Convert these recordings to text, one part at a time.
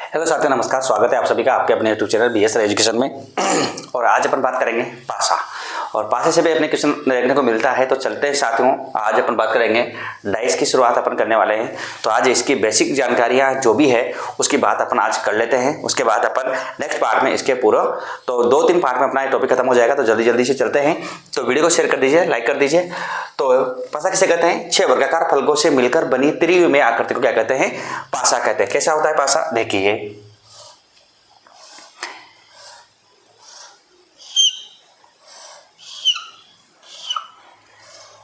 Hello साथियों, नमस्कार। स्वागत है आप सभी का आपके अपने यूट्यूब चैनल BSR एजुकेशन में। और आज अपन बात करेंगे पासा, और पासे से भी अपने क्वेश्चन देखने को मिलता है। तो चलते हैं साथियों, आज अपन बात करेंगे डाइस की शुरुआत अपन करने वाले हैं। तो आज इसकी बेसिक जानकारियाँ जो भी है उसकी बात अपन आज कर लेते हैं। उसके बाद अपन नेक्स्ट पार्ट में इसके पूरा तो 2-3 पार्ट में अपना ये टॉपिक खत्म हो जाएगा। तो जल्दी जल्दी से चलते हैं। तो वीडियो को शेयर कर दीजिए, लाइक कर दीजिए। तो पासा किसे कहते हैं? 6 वर्गाकार फलकों से मिलकर बनी त्रिविमीय आकृति को क्या कहते हैं? पासा कहते हैं। कैसा होता है पासा? देखिए,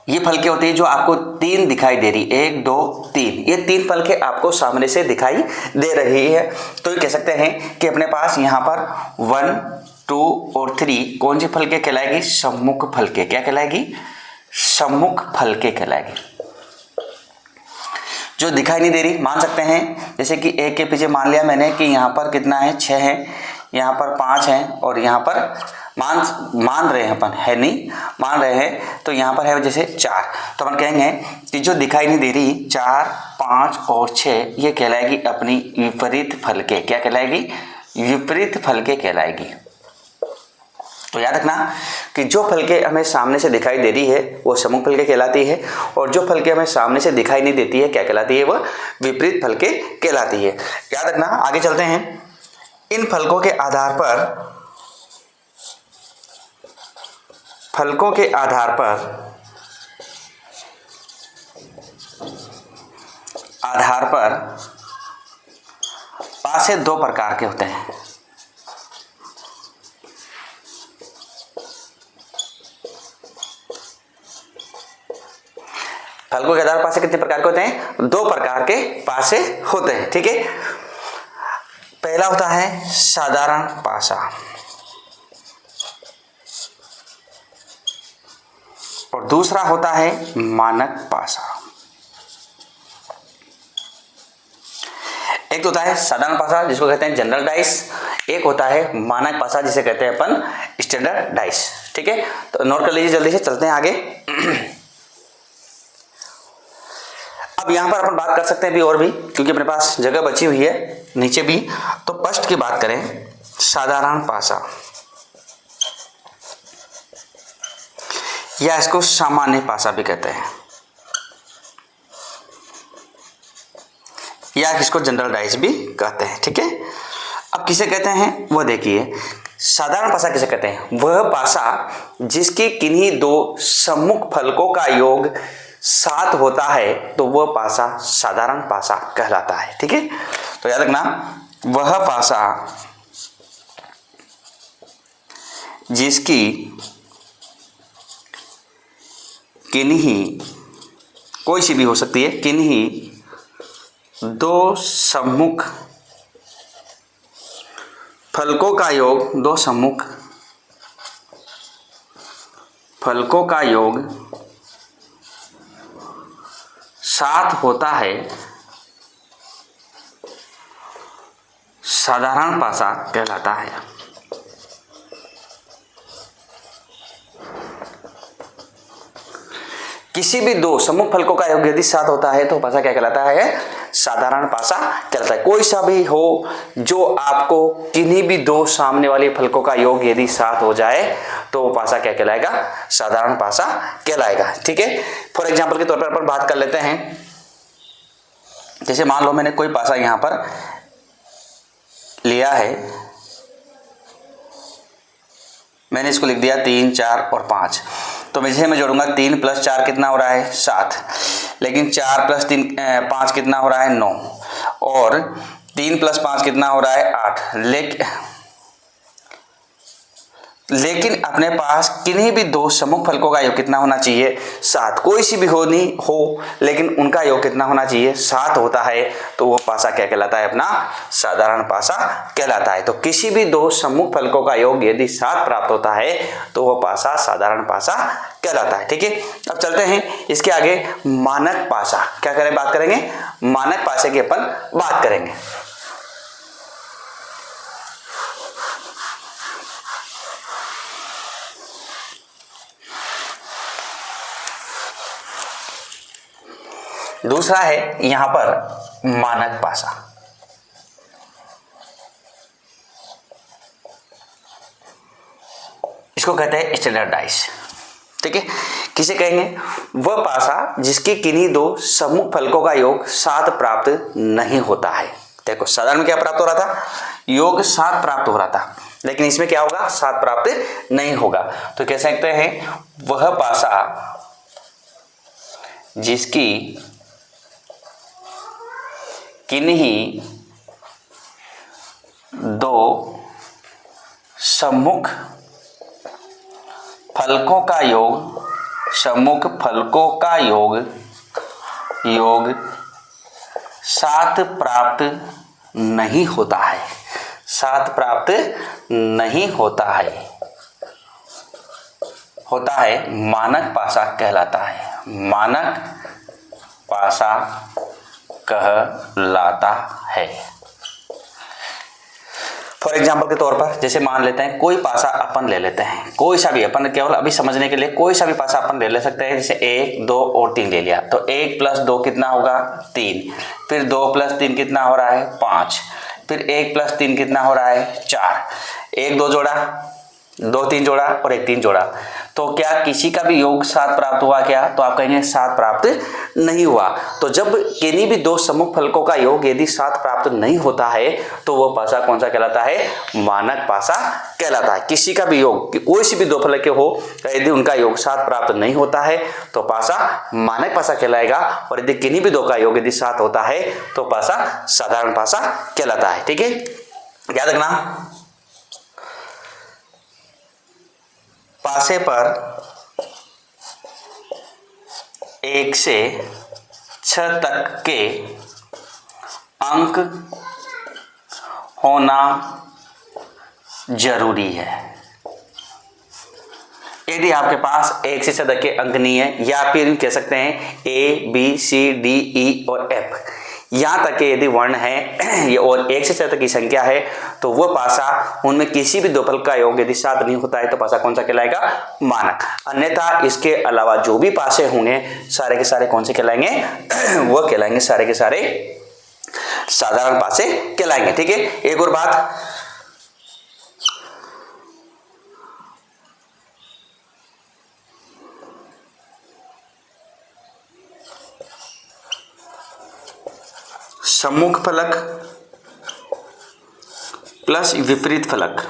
ये फलके होती है जो आपको 3 दिखाई दे रही, 1 2 3, ये 3 फलके आपको सामने से दिखाई दे रही है। तो ये कह सकते हैं कि अपने पास यहाँ पर 1 2 और 3 कौन सी फलके कहलाएगी? सम्मुख फलके। क्या कहलाएगी? सम्मुख फलके कहलाएगी। जो दिखाई नहीं दे रही मान सकते हैं, जैसे कि एक के पीछे मान लिया मैंने कि यहाँ पर कितना है? 6 है, यहाँ पर 5 है, और यहाँ पर मान रहे हैं अपन, है नहीं, मान रहे हैं तो यहाँ पर है जैसे 4। तो अपन कहेंगे कि जो दिखाई नहीं दे रही 4 5 और 6 ये कहलाएगी अपनी विपरीत फलके। क्या कहलाएगी? विपरीत फलके कहलाएगी। तो याद रखना कि जो फलके हमें सामने से दिखाई दे रही है वो सम्मुख फलके कहलाती है, और जो फलके हमें सामने से दिखाई नहीं देती है क्या कहलाती है? वह विपरीत फलके कहलाती है। याद रखना। आगे चलते हैं। इन फलकों के आधार पर पासे 2 प्रकार के होते हैं। फलकों के आधार पासे कितने प्रकार के होते हैं? 2 प्रकार के पासे होते हैं। ठीक है। पहला होता है साधारण पासा, और दूसरा होता है मानक पासा। एक होता है साधारण पासा जिसको कहते हैं जनरल डाइस, एक होता है मानक पासा जिसे कहते हैं अपन स्टैंडर्ड डाइस। ठीक है। तो नोट कर लीजिए, जल्दी से चलते हैं आगे। अब यहां पर अपन बात कर सकते हैं भी और भी, क्योंकि अपने पास जगह बची हुई है नीचे भी। तो फर्स्ट की बात करें, साधारण पासा, या इसको सामान्य पासा भी कहते हैं, या इसको जनरल डाइस भी कहते हैं। ठीक है। अब किसे कहते हैं वो देखिए। साधारण पासा किसे कहते हैं? वह पासा जिसके किन्हीं 2 सम्मुख फलकों का योग 7 होता है तो वह पासा साधारण पासा कहलाता है। ठीक है। तो याद रखना, वह पासा जिसकी किन्हीं, कोई सी भी हो सकती है, किन्हीं 2 सम्मुख फलकों का योग, 2 सम्मुख फलकों का योग 7 होता है, साधारण पासा कहलाता है। किसी भी 2 सम्मुख फलकों का योग यदि 7 होता है तो पासा क्या कहलाता है? साधारण पासा कहलाता है। कोई सा भी हो जो आपको किन्हीं भी 2 सामने वाले फलकों का योग यदि 7 हो जाए तो वो पासा क्या कहलाएगा? साधारण पासा कहलाएगा। ठीक है। फॉर एग्जाम्पल के तौर पर अपन बात कर लेते हैं। जैसे मान लो मैंने कोई पासा यहां पर लिया है, मैंने इसको लिख दिया 3 4 और 5। तो मैं जोड़ूंगा 3 + 4 कितना हो रहा है? 7। लेकिन 4 + 3 5 कितना हो रहा है? 9। और 3 + 5 कितना हो रहा है? 8। लेकिन अपने पास किन्हीं भी 2 सम्मुख फलकों का योग कितना होना चाहिए? 7। कोई सी भी हो लेकिन उनका योग कितना होना चाहिए? 7 होता है। तो वो पासा क्या कहलाता है? अपना साधारण पासा कहलाता है। तो किसी भी 2 सम्मुख फलकों का योग यदि 7 प्राप्त होता है तो वो पासा साधारण पासा कहलाता है। ठीक है। अब चलते हैं इसके आगे, मानक पासा। क्या करें? बात करेंगे मानक पासे की अपन बात करेंगे। दूसरा है यहां पर मानक पासा। इसको कहते हैं स्टैंडर्डाइज। ठीक है, किसे कहेंगे? वह पासा जिसके किन्हीं दो सम्मुख फलकों का योग 7 प्राप्त नहीं होता है। देखो साधारण में क्या प्राप्त हो रहा था? योग 7 प्राप्त हो रहा था, लेकिन इसमें क्या होगा? 7 प्राप्त नहीं होगा। तो कह सकते हैं वह पासा जिसकी किन्हीं दो सम्मुख फलकों का योग, सम्मुख फलकों का योग 7 प्राप्त नहीं होता है। 7 प्राप्त नहीं होता है, मानक पासा कहलाता है। मानक पासा कहलाता है। फॉर एग्जाम्पल के तौर पर जैसे मान लेते हैं कोई पासा अपन ले लेते हैं, कोई सा भी, अपन केवल अभी समझने के लिए कोई सा भी पासा अपन ले सकते हैं। जैसे 1, 2 और 3 ले लिया, तो 1 + 2 कितना होगा? 3। फिर 2 + 3 कितना हो रहा है? 5। फिर 1 + 3 कितना हो रहा है? 4। 1 2 जोड़ा, 2 3 जोड़ा और 1 3 जोड़ा, तो क्या किसी का भी योग 7 प्राप्त हुआ क्या? तो आप कहेंगे 7 प्राप्त नहीं हुआ। तो जब किन्हीं भी दो सम्मुख फलकों का योग यदि 7 प्राप्त नहीं होता है तो वह पासा कौन सा कहलाता है? मानक पासा कहलाता है। किसी का भी योग, कोई सी भी दो फलक के हो, यदि उनका योग 7 प्राप्त नहीं होता है तो पासा मानक पासा कहलाएगा, और यदि किन्हीं भी दो का योग यदि 7 होता है तो पासा साधारण पासा कहलाता है। ठीक है, याद रखना। पासे पर 1 से 6 तक के अंक होना जरूरी है। यदि आपके पास 1 से 6 तक के अंक नहीं है, या फिर कह सकते हैं A, B, C, D, E और F, यहाँ तक के यदि वर्ण है ये और 1 से 6 तक की संख्या है, तो वह पासा उनमें किसी भी दो फल का योग यदि 7 नहीं होता है तो पासा कौन सा कहलाएगा? मानक। अन्यथा इसके अलावा जो भी पासे होंगे सारे के सारे कौन से कहलाएंगे? वह कहलाएंगे सारे के सारे साधारण पासे कहलाएंगे। ठीक है, एक और बात, सम्मुख फलक प्लस विपरीत फलक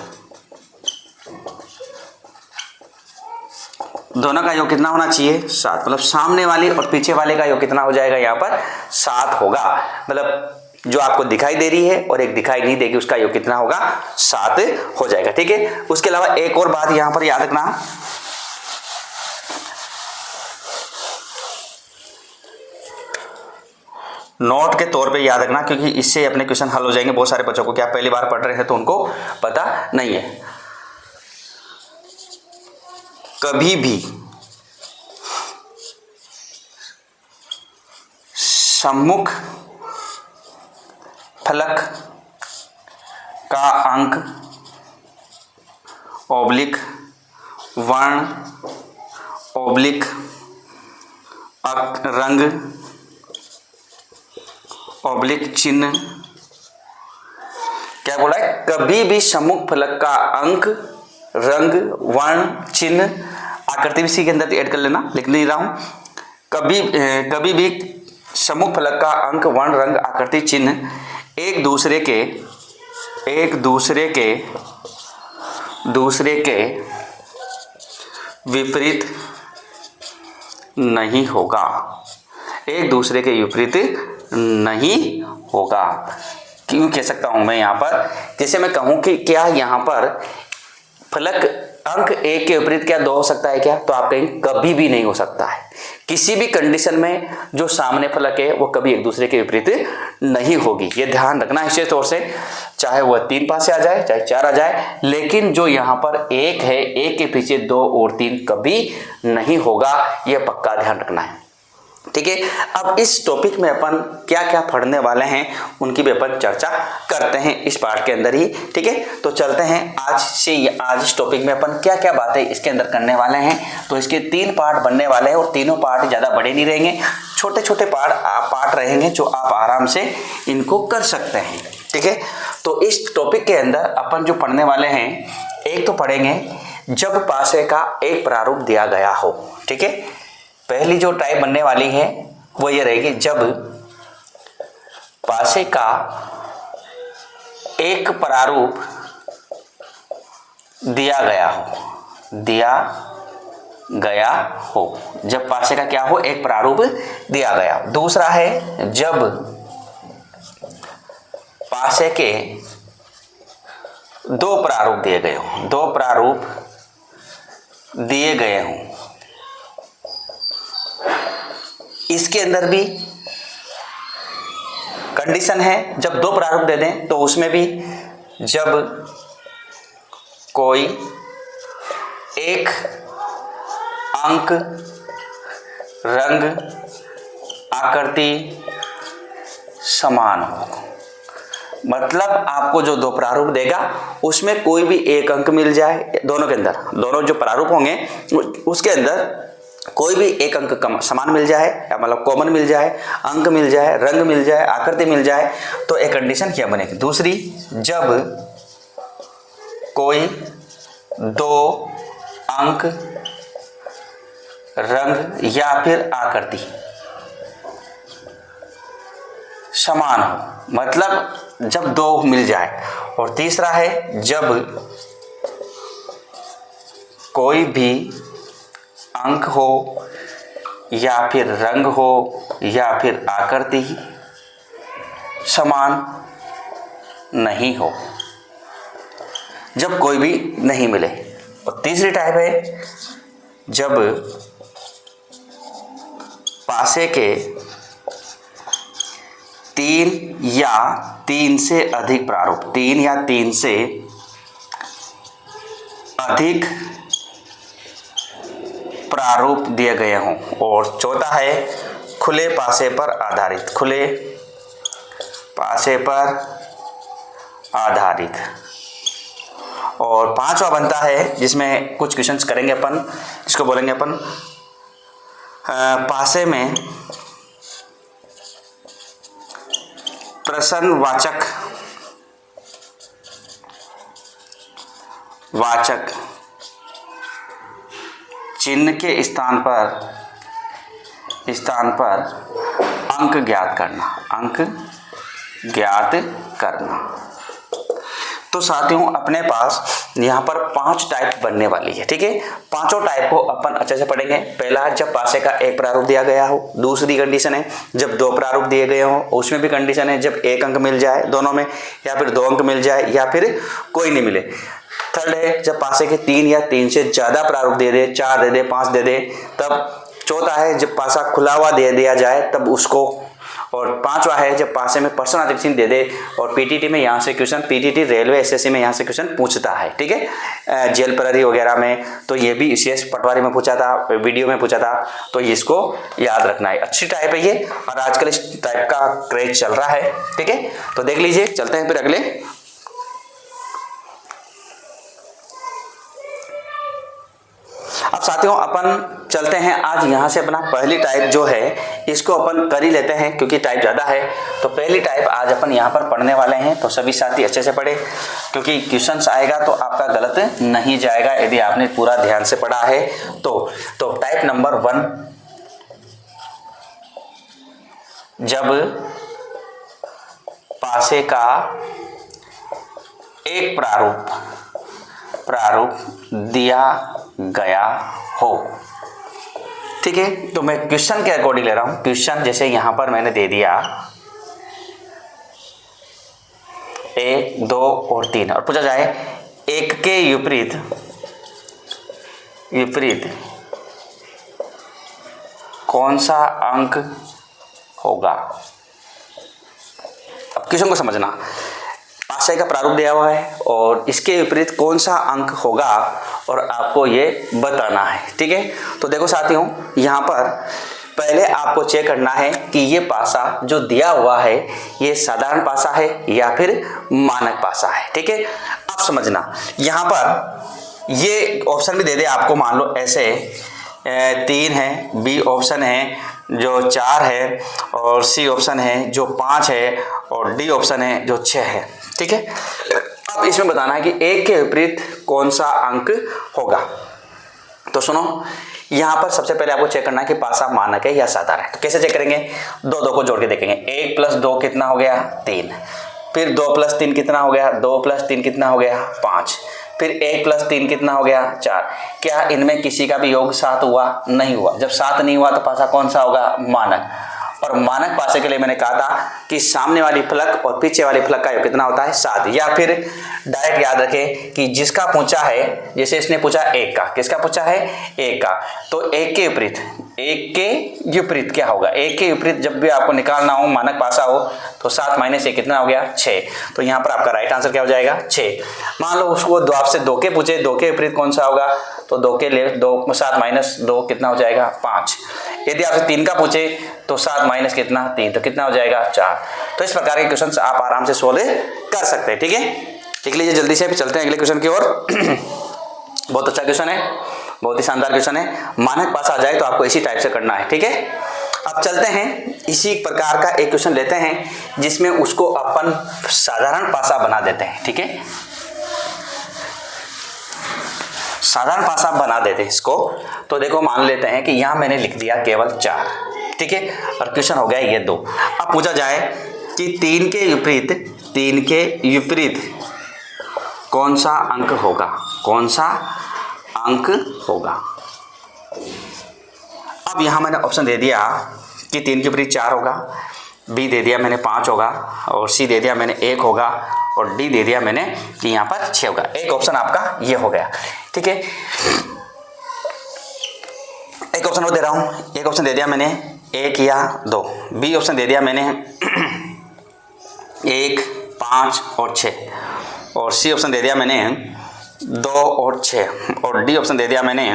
दोनों का योग कितना होना चाहिए? 7। मतलब सामने वाले और पीछे वाले का योग कितना हो जाएगा? यहाँ पर 7 होगा। मतलब जो आपको दिखाई दे रही है और एक दिखाई नहीं देगी, उसका योग कितना होगा? 7 हो जाएगा। ठीक है, उसके अलावा एक और बात यहाँ पर याद रखना, नोट के तौर पे याद रखना, क्योंकि इससे अपने क्वेश्चन हल हो जाएंगे। बहुत सारे बच्चों को क्या पहली बार पढ़ रहे हैं तो उनको पता नहीं है। कभी भी सम्मुख फलक का अंक ओब्लिक वर्ण ओब्लिक रंग ऑब्लिक चिन्ह, क्या बोला है? कभी भी सम्मुख फलक का अंक, रंग, वर्ण, चिन्ह, आकृति भी इसी के अंदर ऐड कर लेना, लिख नहीं रहा हूं। कभी भी सम्मुख फलक का अंक, वर्ण, रंग, आकृति, चिन्ह एक दूसरे के विपरीत नहीं होगा। एक दूसरे के विपरीत नहीं होगा। क्यों कह सकता हूं मैं यहाँ पर? जैसे मैं कहूं कि क्या यहाँ पर फलक अंक 1 के विपरीत क्या 2 हो सकता है क्या? तो आप कहेंगे कभी भी नहीं हो सकता है। किसी भी कंडीशन में जो सामने फलक है वो कभी एक दूसरे के विपरीत नहीं होगी। ये ध्यान रखना है विशेष तौर से, चाहे वह 3 पासे आ जाए चाहे 4 आ जाए, लेकिन जो यहाँ पर 1 है, 1 के पीछे 2 और 3 कभी नहीं होगा। यह पक्का ध्यान रखना है। ठीक है, अब इस टॉपिक में अपन क्या क्या पढ़ने वाले हैं उनकी भी अपन चर्चा करते हैं इस पार्ट के अंदर ही। ठीक है, तो चलते हैं आज इस टॉपिक में अपन क्या क्या बातें इसके अंदर करने वाले हैं। तो इसके 3 पार्ट बनने वाले हैं और तीनों पार्ट ज़्यादा बड़े नहीं रहेंगे, छोटे छोटे पार्ट रहेंगे जो आप आराम से इनको कर सकते हैं। ठीक है, तो इस टॉपिक के अंदर अपन जो पढ़ने वाले हैं, एक तो पढ़ेंगे जब पासे का एक प्रारूप दिया गया हो। ठीक है, पहली जो टाइप बनने वाली है वो ये रहेगी, जब पासे का एक प्रारूप दिया गया हो, जब पासे का क्या हो, एक प्रारूप दिया गया। दूसरा है जब पासे के दो प्रारूप दिए गए हों, इसके अंदर भी कंडीशन है, जब दो प्रारूप दे दें तो उसमें भी जब कोई एक अंक, रंग, आकृति समान हो। मतलब आपको जो दो प्रारूप देगा उसमें कोई भी एक अंक मिल जाए, दोनों के अंदर, दोनों जो प्रारूप होंगे उसके अंदर कोई भी एक अंक समान मिल जाए, या मतलब कॉमन मिल जाए, अंक मिल जाए, रंग मिल जाए, आकृति मिल जाए, तो एक कंडीशन क्या बनेगी। दूसरी, जब कोई दो अंक, रंग या फिर आकृति समान हो, मतलब जब दो मिल जाए। और तीसरा है जब कोई भी अंक हो या फिर रंग हो या फिर आकृति समान नहीं हो, जब कोई भी नहीं मिले। और तीसरी टाइप है जब पासे के तीन या तीन से अधिक प्रारूप, तीन या तीन से अधिक प्रारूप दिए गए हों। और चौथा है खुले पासे पर आधारित, खुले पासे पर आधारित। और पांचवा बनता है जिसमें कुछ क्वेश्चंस करेंगे अपन, जिसको बोलेंगे अपन पासे में प्रश्नवाचक चिन्ह के स्थान पर अंक ज्ञात करना। तो साथियों अपने पास यहाँ पर 5 टाइप बनने वाली है। ठीक है, पांचों टाइप को अपन अच्छे से पढ़ेंगे। पहला, जब पासे का एक प्रारूप दिया गया हो। दूसरी कंडीशन है जब दो प्रारूप दिए गए हो, उसमें भी कंडीशन है जब एक अंक मिल जाए दोनों में, या फिर 2 अंक मिल जाए, या फिर कोई नहीं मिले। थर्ड है जब पासे के 3 या 3 से ज्यादा प्रारूप दे दे, 4 दे दे, 5 दे दे तब। चौथा है जब पासा खुला हुआ दे दिया जाए तब उसको। और पांचवा है जब पासे में प्रश्नवाचक चिन्ह दे दे। और पीटीटी में यहाँ से क्वेश्चन, पीटीटी रेलवे एसएससी में यहाँ से क्वेश्चन पूछता है। ठीक है, जेल प्रहरी वगैरह में तो ये भी CS पटवारी में पूछा था, वीडियो में पूछा था, तो इसको याद रखना है। अच्छी टाइप है ये, और आजकल इस टाइप का क्रेज चल रहा है। ठीक है, तो देख लीजिए, चलते हैं फिर अगले। अब साथियों अपन चलते हैं आज यहाँ से अपना पहली टाइप जो है इसको अपन कर ही लेते हैं, क्योंकि टाइप ज़्यादा है। तो पहली टाइप आज अपन यहाँ पर पढ़ने वाले हैं, तो सभी साथी अच्छे से पढ़े, क्योंकि क्वेश्चंस आएगा तो आपका गलत नहीं जाएगा यदि आपने पूरा ध्यान से पढ़ा है तो टाइप नंबर 1, जब पासे का एक प्रारूप दिया गया हो। ठीक है, तो मैं क्वेश्चन के अकॉर्डिंग ले रहा हूं। क्वेश्चन जैसे यहां पर मैंने दे दिया 1, 2 और 3, और पूछा जाए एक के विपरीत कौन सा अंक होगा। अब क्वेश्चन को समझना, पासे का प्रारूप दिया हुआ है और इसके विपरीत कौन सा अंक होगा और आपको ये बताना है। ठीक है, तो देखो साथियों, यहाँ पर पहले आपको चेक करना है कि ये पासा जो दिया हुआ है ये साधारण पासा है या फिर मानक पासा है। ठीक है, अब समझना, यहाँ पर ये ऑप्शन भी दे दे आपको, मान लो ऐसे 3 है, बी ऑप्शन है जो 4 है, और सी ऑप्शन है जो 5 है, और डी ऑप्शन है जो 6 है। ठीक है, अब इसमें बताना है कि 1 के विपरीत कौन सा अंक होगा। तो सुनो, यहां पर सबसे पहले आपको चेक करना है कि पासा मानक है या साधारण है। तो कैसे चेक करेंगे, 2 को जोड़ के देखेंगे। 1 + 2 कितना हो गया, 3। फिर 2 + 3 कितना हो गया, 2 + 3 कितना हो गया, 5। फिर 1 + 3 कितना हो गया, 4। क्या इनमें किसी का भी योग 7 हुआ, नहीं हुआ। जब 7 नहीं हुआ तो पासा कौन सा होगा, मानक। और मानक पासे के लिए मैंने कहा था कि सामने वाली फलक और पीछे वाली फलक का योग कितना होता है, 7। या फिर डायरेक्ट याद रखें कि जिसका पूछा है, जैसे इसने पूछा 1 का, किसका पूछा है, 1 का, तो 1 के विपरीत, 1 के विपरीत क्या होगा, 1 के विपरीत जब भी आपको निकालना हो, मानक पासा हो, तो 7 - 1 कितना हो गया, 6। तो यहाँ पर आपका राइट आंसर क्या हो जाएगा, 6। मान लो उसको आपसे 2 के पूछे, 2 के विपरीत कौन सा होगा, तो 2 के लिए 7 - 2 कितना हो जाएगा, 5। यदि आपसे 3 का पूछे तो 7 - कितना, 3, तो कितना हो जाएगा, 4। तो इस प्रकार के क्वेश्चन आप आराम से सोल्व कर सकते हैं। ठीक है, देख लीजिए जल्दी से, चलते हैं अगले क्वेश्चन की ओर। बहुत अच्छा क्वेश्चन है, बहुत ही शानदार क्वेश्चन है। मानक पासा आ जाए तो आपको इसी टाइप से करना है। ठीक है, अब चलते हैं, इसी प्रकार का एक क्वेश्चन लेते हैं जिसमें उसको अपन साधारण पासा बना देते हैं। ठीक है, साधारण पासा बना देते हैं इसको। तो देखो, मान लेते हैं कि यहां मैंने लिख दिया केवल 4। ठीक है, और क्वेश्चन हो गया ये 2। अब पूछा जाए कि 3 के विपरीत कौन सा अंक होगा, कौन सा अंक होगा। अब यहां मैंने ऑप्शन दे दिया कि 3 के विपरीत 4 होगा, बी दे दिया मैंने 5 होगा, और सी दे दिया मैंने 1 होगा, और डी दे दिया मैंने कि यहाँ पर 6 होगा। एक ऑप्शन आपका ये हो गया। ठीक है, एक ऑप्शन और दे रहा हूँ, एक ऑप्शन दे दिया मैंने 1 या 2, बी ऑप्शन दे दिया मैंने 1, 5 और 6, और सी ऑप्शन दे दिया मैंने 2 और 6, और डी ऑप्शन दे दिया मैंने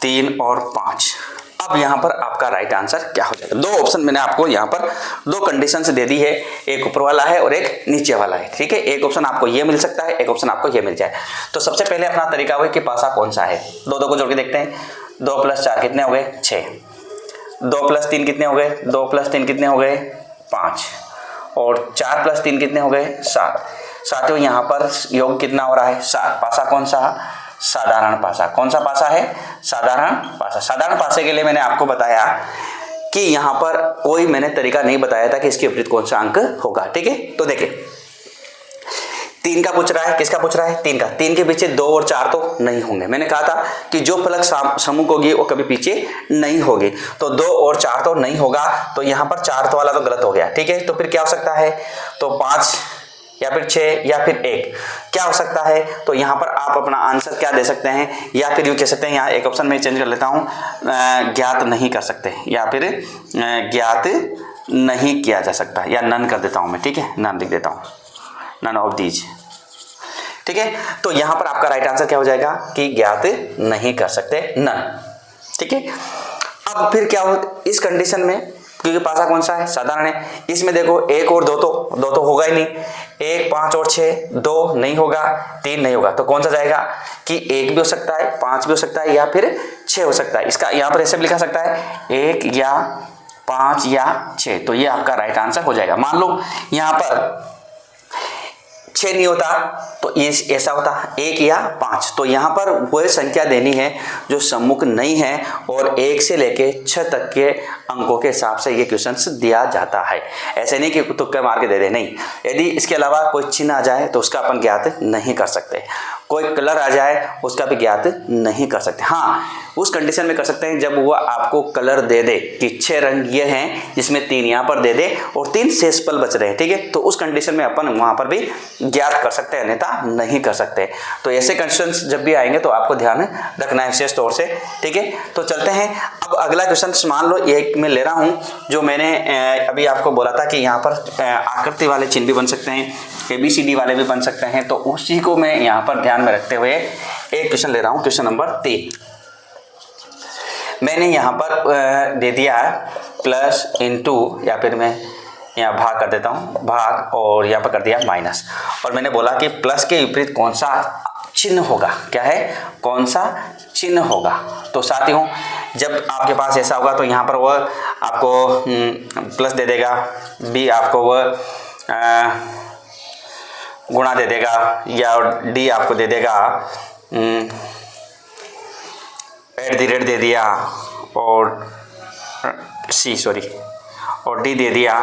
3 और 5। अब यहाँ पर आपका राइट आंसर क्या हो जाएगा। 2 ऑप्शन मैंने आपको यहाँ पर 2 कंडीशंस दे दी है, एक ऊपर वाला है और एक नीचे वाला है। ठीक है, एक ऑप्शन आपको ये मिल सकता है, एक ऑप्शन आपको ये मिल जाए। तो सबसे पहले अपना तरीका हुआ कि पासा कौन सा है। 2 को जोड़ के देखते हैं। 2 + 4 कितने हो गए, 6। 2 + 3 कितने हो गए, 2 + 3 कितने हो गए, 5। और 4 + 3 कितने हो गए, 7। साथियों, यहाँ पर योग कितना हो रहा है, 7। पासा कौन सा, साधारण पासा। कौन सा पासा है, साधारण पासा। साधारण पासे के लिए मैंने आपको बताया कि यहां पर कोई मैंने तरीका नहीं बताया था कि इसके विपरीत कौन सा अंक होगा। ठीक है, तो देखिए 3 का पूछ रहा है, किसका पूछ रहा है, 3 का। 3 के पीछे 2 और 4 तो नहीं होंगे। मैंने कहा था कि जो फलक सम्मुख होगी वो कभी पीछे नहीं होगी, तो 2 और 4 तो नहीं होगा। तो यहां पर 4 वाला तो गलत हो गया। ठीक है, तो फिर क्या हो सकता है, तो 5 या फिर 6 या फिर 1 क्या हो सकता है। तो यहाँ पर आप अपना आंसर क्या दे सकते हैं, या फिर यूँ कह सकते हैं, यहाँ एक ऑप्शन में चेंज कर लेता हूँ, ज्ञात नहीं कर सकते, या फिर ज्ञात नहीं किया जा सकता, या नन कर देता हूँ मैं। ठीक है, नन लिख देता हूँ, नन ऑफ दीज। ठीक है, तो यहाँ पर आपका राइट आंसर क्या हो जाएगा कि ज्ञात नहीं कर सकते, नन। ठीक है, अब फिर क्या हो इस कंडीशन में, क्योंकि पासा कौन सा है, साधारण है। इसमें देखो 1 और 2 तो होगा ही नहीं। 1, 5 और 6, 2 नहीं होगा, 3 नहीं होगा, तो कौन सा जाएगा कि 1 भी हो सकता है, 5 भी हो सकता है, या फिर 6 हो सकता है। इसका यहाँ पर ऐसे भी लिखा सकता है 1 या 5 या 6, तो ये आपका राइट आंसर हो जाएगा। मान लो यहाँ पर 6 नहीं होता तो ये ऐसा होता 1 या 5। तो यहाँ पर वह संख्या देनी है जो सम्मुख नहीं है, और 1 से लेके 6 तक के अंकों के हिसाब से ये क्वेश्चंस दिया जाता है। ऐसे नहीं कि तुक्के मार के दे दे, नहीं। यदि इसके अलावा कोई चिन्ह आ जाए तो उसका अपन ज्ञात नहीं कर सकते, कोई कलर आ जाए उसका भी ज्ञात नहीं कर सकते। हाँ, उस कंडीशन में कर सकते हैं जब वह आपको कलर दे दे कि 6 रंग ये हैं, जिसमें 3 यहाँ पर दे दे और 3 शेष पल बच रहे हैं। ठीक है, तो उस कंडीशन में अपन वहाँ पर भी ज्ञात कर सकते हैं, अन्यथा नहीं कर सकते। तो ऐसे कंडीशंस जब भी आएंगे तो आपको ध्यान रखना है विशेष तौर से। ठीक है, तो चलते हैं अब अगला क्वेश्चन। मान लो एक मैं ले रहा हूँ जो मैंने अभी आपको बोला था कि यहाँ पर आकृति वाले चिन्ह भी बन सकते हैं, ABCD वाले भी बन सकते हैं, तो उसी को मैं यहाँ पर ध्यान में रखते हुए एक क्वेश्चन ले रहा हूँ। क्वेश्चन नंबर 3 मैंने यहाँ पर दे दिया प्लस इंटू, या फिर मैं यहाँ भाग कर देता हूँ, भाग, और यहाँ पर कर दिया माइनस। और मैंने बोला कि प्लस के विपरीत कौन सा चिन्ह होगा, क्या है, कौन सा चिन्ह होगा। तो साथियों, जब आपके पास ऐसा होगा तो यहाँ पर वह आपको प्लस दे देगा, बी आपको वह गुणा दे देगा, या डी आपको दे देगा @ दे दिया, और और डी दे दिया।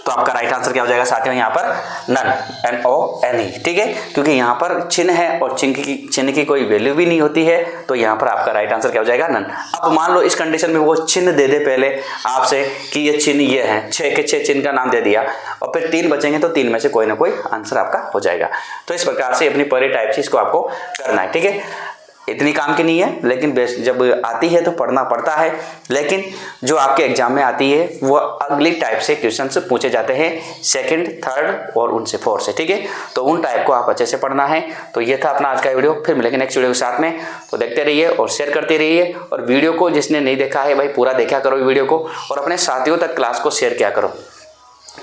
तो आपका राइट आंसर क्या हो जाएगा साथियों, यहाँ पर नन, NONE, ठीक है, क्योंकि यहाँ पर चिन्ह है और चिन्ह की कोई वैल्यू भी नहीं होती है, तो यहाँ पर आपका राइट आंसर क्या हो जाएगा, नन। अब मान लो इस कंडीशन में वो चिन्ह दे दे पहले आपसे कि ये चिन्ह ये है, 6 के 6 चिन्ह का नाम दे दिया, और फिर 3 बचेंगे तो 3 में से कोई ना कोई आंसर आपका हो जाएगा। तो इस प्रकार से अपनी परे टाइप से इसको आपको करना है, ठीक है। इतनी काम की नहीं है, लेकिन जब आती है तो पढ़ना पड़ता है, लेकिन जो आपके एग्जाम में आती है वो अगली टाइप से क्वेश्चंस पूछे जाते हैं, 2nd, 3rd और उनसे 4th से, ठीक है। तो उन टाइप को आप अच्छे से पढ़ना है। तो ये था अपना आज का वीडियो, फिर मिलेंगे नेक्स्ट वीडियो के साथ में। तो देखते रहिए और शेयर करते रहिए, और वीडियो को जिसने नहीं देखा है भाई पूरा देखा करो वीडियो को, और अपने साथियों तक क्लास को शेयर किया करो,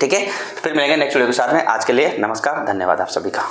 ठीक है। फिर मिलेंगे नेक्स्ट वीडियो के साथ में। आज के लिए नमस्कार, धन्यवाद आप सभी का।